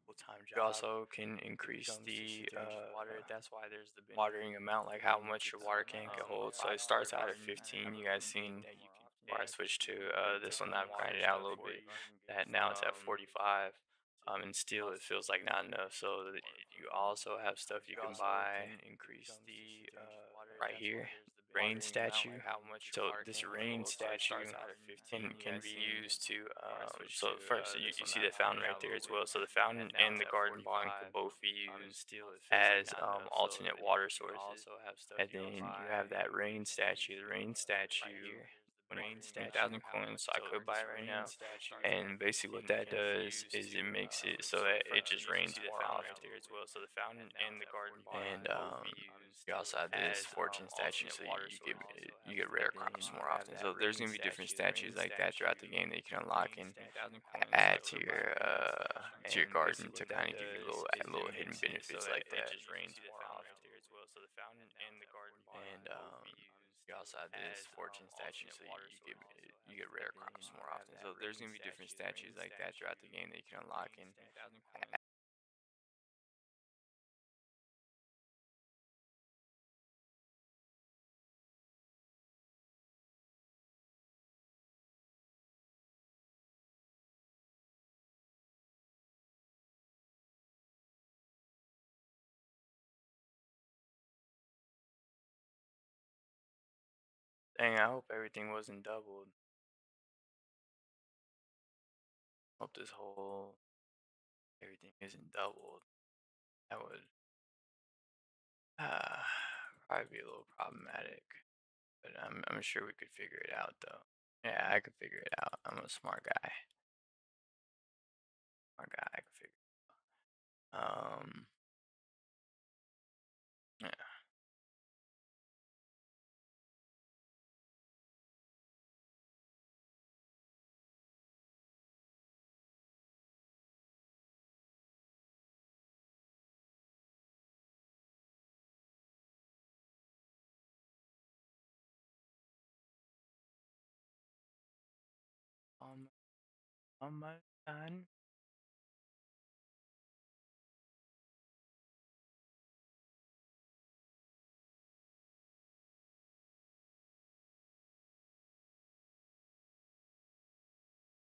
full-time you job. also can It increase becomes to the sit there and just water it. That's why there's the watering benefit. amount, like Like how when you much get your to water tank can a hold. So it five-star starts out at garden, you kind of 15. have You a guys roommate seen that you can before I pay switched to to this one, come I've water grinded it out a stuff little for bit. you. That now it's at 45. Sit And there. still it Also, feels like not enough. So you also have stuff you you can also buy. can it Increase becomes to the sit there and just water it. right That's why here there's the rain watering amount, statue. like how much your So water this tank can rain hold. So it statue starts out at 15. You can guys be seen used to before I switched to so first you, this you one. see I've the fountain grinded right out a there little as well. bit. So the That fountain now and it's the at garden bond could 45. both be And used still it feels like as not enough. So alternate water you sources. also have stuff And you can then you buy. have that rain statue. The rain Right statue here. when it Rain costs statue. 10,000 coins, so I So could buy this it right rain now. statue And basically what that can be does used is to it makes it so so that it first just you rains see the more fountain right often. there as well. So the And fountain and the garden bond and could both be used you also have this as fortune statue, alternate so water you sources. get rare And crops then more you have often. that So there's rain gonna be different statue. The rain statues like that throughout the statue game that you can unlock rains and 10,000 coins. So I add could buy a rain statue. to your And garden basically to what kind that of give you does is it little hidden makes it so benefits that like it that. just rains more often. Right. So the fountain and the garden bond And could both be used you also have this as fortune statue, alternate so water you get sources. rare And then crops more you have often. that So there's rain gonna be different statue. The rain statues like that throughout the statue game that you can unlock rains and 10,000 coins. dang, I hope everything wasn't doubled. Hope this whole everything isn't doubled. That would uh, probably be a little problematic. But I'm sure we could figure it out though. Yeah, I could figure it out. I'm a smart guy. Smart guy, I could figure. Yeah, um, almost done.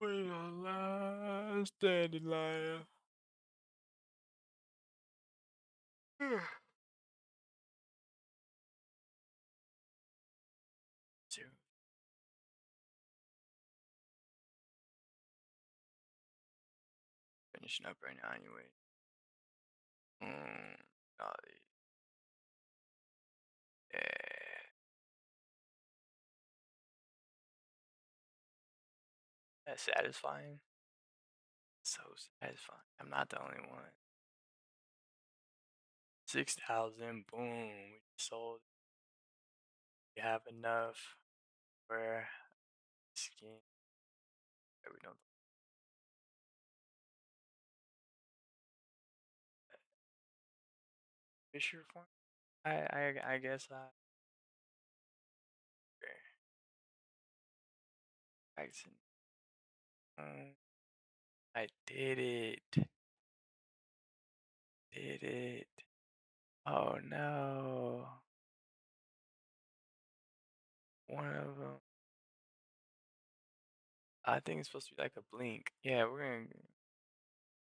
We the last dandelion. So, finishing up right now anyway. Mm, golly. Yeah, that's satisfying. So satisfying. I'm not the only one. 6,000, boom. We just sold. We have enough for skin. Yeah, we don't. Fisher farm. I guess okay. Practicing. Mm, I did it. Did it. Oh no. One of them. I think it's supposed to be like a blink. Yeah, we're gonna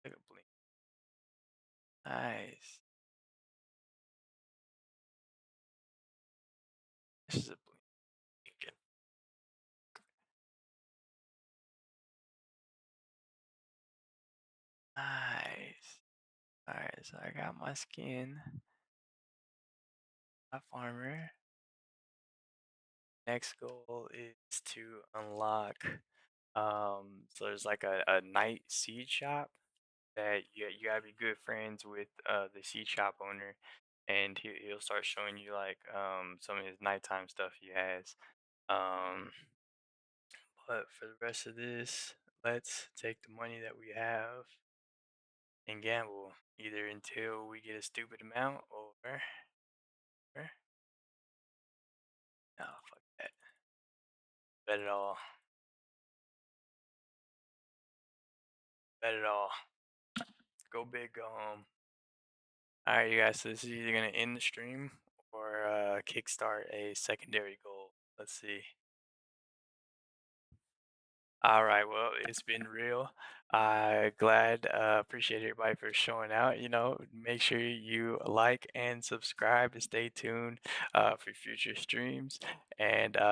like a blink. Nice. This is a blink. so I got my skin, my farmer. Next goal is to unlock so there's like a night seed shop that you gotta be good friends with the seed shop owner, and he'll start showing you like some of his nighttime stuff he has. Um but for the rest of this, let's take the money that we have and gamble either until we get a stupid amount or no, fuck that. Bet it all. Bet it all. Go big, go home. Alright, you guys, so this is either gonna end the stream or kickstart a secondary goal. Let's see. All right, well, it's been real. Appreciate everybody for showing out. Make sure you like and subscribe to stay tuned for future streams. And